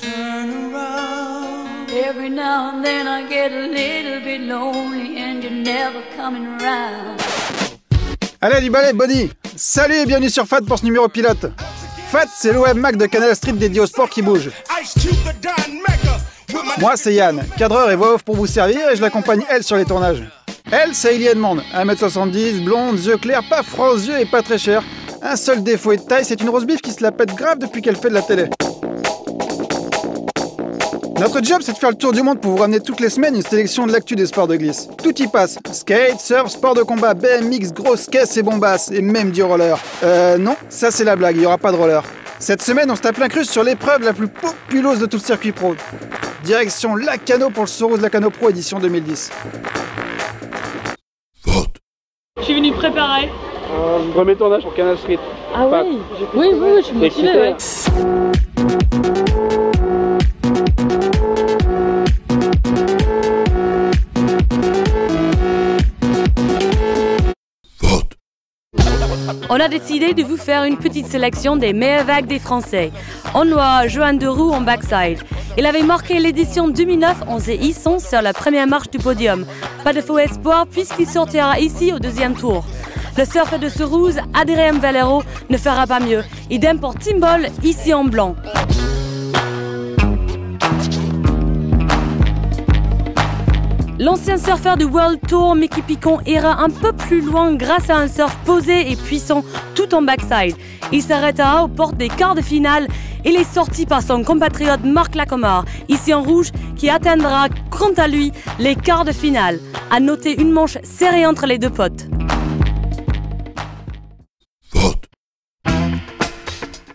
turn around. Every now and then I get a little bit lonely and you're never coming around. Allez du balai, Bonnie. Salut et bienvenue sur FAT pour ce numéro pilote. FAT, c'est le web mag de Canal Street dédié au sport qui bouge. Moi, c'est Yann, cadreur et voix off pour vous servir et je l'accompagne elle sur les tournages. Elle, c'est Ellie Edmond, 1m70, blonde, yeux clairs, pas froid aux yeux et pas très cher. Un seul défaut et de taille, c'est une rose beef qui se la pète grave depuis qu'elle fait de la télé. Notre job, c'est de faire le tour du monde pour vous ramener toutes les semaines une sélection de l'actu des sports de glisse. Tout y passe. Skate, surf, sport de combat, BMX, grosse caisse et bombasses, et même du roller. Non, ça c'est la blague, il n'y aura pas de roller. Cette semaine, on se tape l'incruste sur l'épreuve la plus populeuse de tout le circuit pro. Direction Lacano pour le Sorose Lacano Pro édition 2010. Je suis venu préparer. Premier tournage pour Canal Street. Ah oui, oui, je suis motivée, ouais. On a décidé de vous faire une petite sélection des meilleures vagues des Français. On voit Johan Deroux en backside. Il avait marqué l'édition 2009 en se hissant sur la première marche du podium. Pas de faux espoir puisqu'il sortira ici au deuxième tour. Le surfeur de Serouse, Adrien Valero, ne fera pas mieux. Idem pour Tim Ball, ici en blanc. L'ancien surfeur du World Tour, Mickey Picon, ira un peu plus loin grâce à un surf posé et puissant tout en backside. Il s'arrêtera aux portes des quarts de finale. Il est sorti par son compatriote Marc Lacomar, ici en rouge, qui atteindra quant à lui les quarts de finale. À noter une manche serrée entre les deux potes.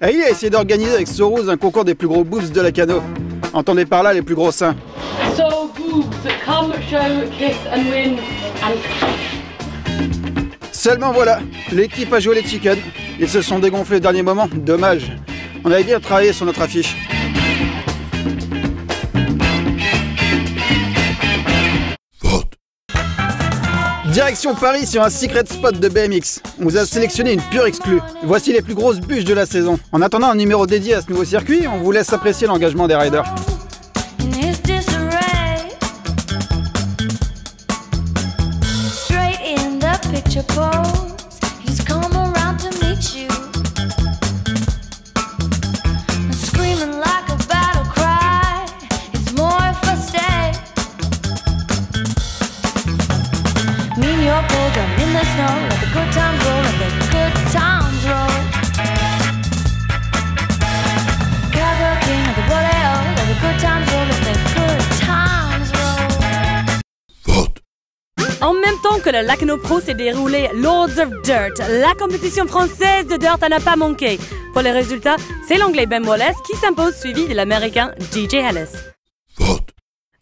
Il a essayé d'organiser avec Sorose un concours des plus gros boobs de Lacano. Entendez par là les plus gros seins. So boobs, come, show, kiss and win and... Seulement voilà, l'équipe a joué les chickens. Ils se sont dégonflés au dernier moment, dommage. On avait bien travaillé sur notre affiche. Direction Paris sur un secret spot de BMX. On vous a sélectionné une pure exclue. Voici les plus grosses bûches de la saison. En attendant un numéro dédié à ce nouveau circuit, on vous laisse apprécier l'engagement des riders. En même temps que le Lacano Pro s'est déroulé Lords of Dirt, la compétition française de dirt n'a pas manqué. Pour les résultats, c'est l'anglais Ben Wallace qui s'impose, suivi de l'américain DJ Ellis.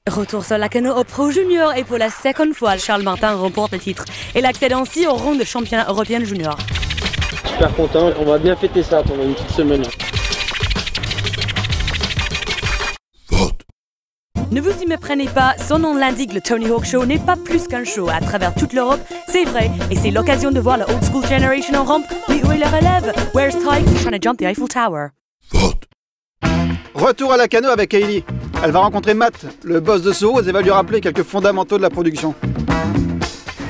Retour sur Lacano Pro Junior et pour la seconde fois, Charles Martin remporte le titre. Il accède ainsi au rang de champion européen junior. Super content, on va bien fêter ça pendant une petite semaine. Ne vous y méprenez pas, son nom l'indique, le Tony Hawk Show n'est pas plus qu'un show à travers toute l'Europe, c'est vrai, et c'est l'occasion de voir la old school generation en rampe, mais où est la relève? Where's Ty trying to jump the Eiffel Tower? Retour à Lacano avec Hailey. Elle va rencontrer Matt, le boss de Sorose, et va lui rappeler quelques fondamentaux de la production.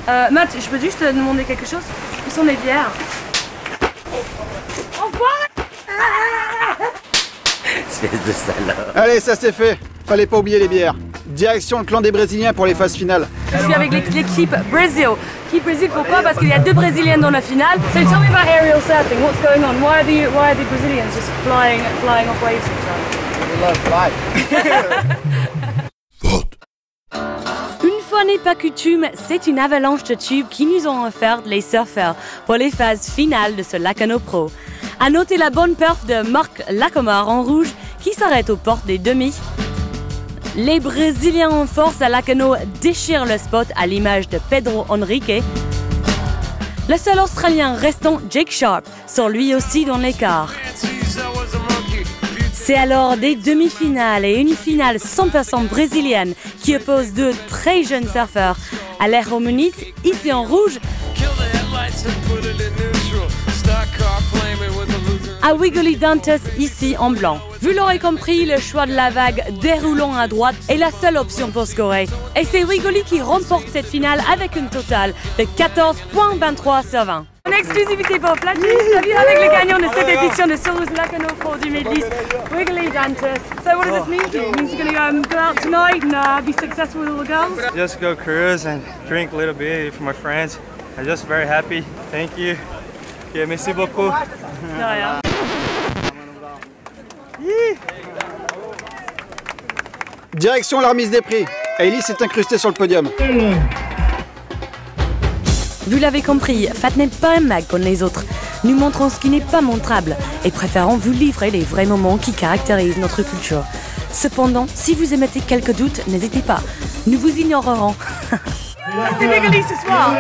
Matt, je peux juste te demander quelque chose? Où sont les bières? Espèce de salope. Allez, ça c'est fait. Fallait pas oublier les bières. Direction le clan des Brésiliens pour les phases finales. Je suis avec l'équipe Brazil. Qui Brésil, pourquoi? Parce qu'il y a deux Brésiliens dans la finale. So tell me about aerial surfing. What's going on? Why are the Brazilians just flying off waves and stuff? Une fois n'est pas coutume, c'est une avalanche de tubes qui nous ont offert les surfeurs pour les phases finales de ce Lacano Pro. À noter la bonne perf de Marc Lacomar en rouge qui s'arrête aux portes des demi. Les Brésiliens en force à Lacano déchirent le spot à l'image de Pedro Henrique. Le seul Australien restant, Jake Sharp, sort lui aussi dans l'écart. C'est alors des demi-finales et une finale 100% brésilienne qui oppose deux très jeunes surfeurs. Alejo Muniz, ici en rouge, à Wiggly Dantus ici en blanc. Vous l'aurez compris, le choix de la vague déroulant à droite est la seule option pour scorer. Et c'est Wiggly qui remporte cette finale avec une totale de 14,23 sur 20. En exclusivité pour Flat Cheese, avec le gagnant de cette édition de Souls Lacano Pro 2010, Wiggly Dantus. So what does this mean to you? It means you're going to go out tonight and be successful with all the girls? Just go cruise and drink a little bit for my friends. I'm just very happy. Thank you. Yeah, merci beaucoup. Direction la remise des prix. Hailey s'est incrustée sur le podium. Vous l'avez compris, Fat n'est pas un mag comme les autres. Nous montrons ce qui n'est pas montrable et préférons vous livrer les vrais moments qui caractérisent notre culture. Cependant, si vous émettez quelques doutes, n'hésitez pas. Nous vous ignorerons. C'est Wiggly ce soir.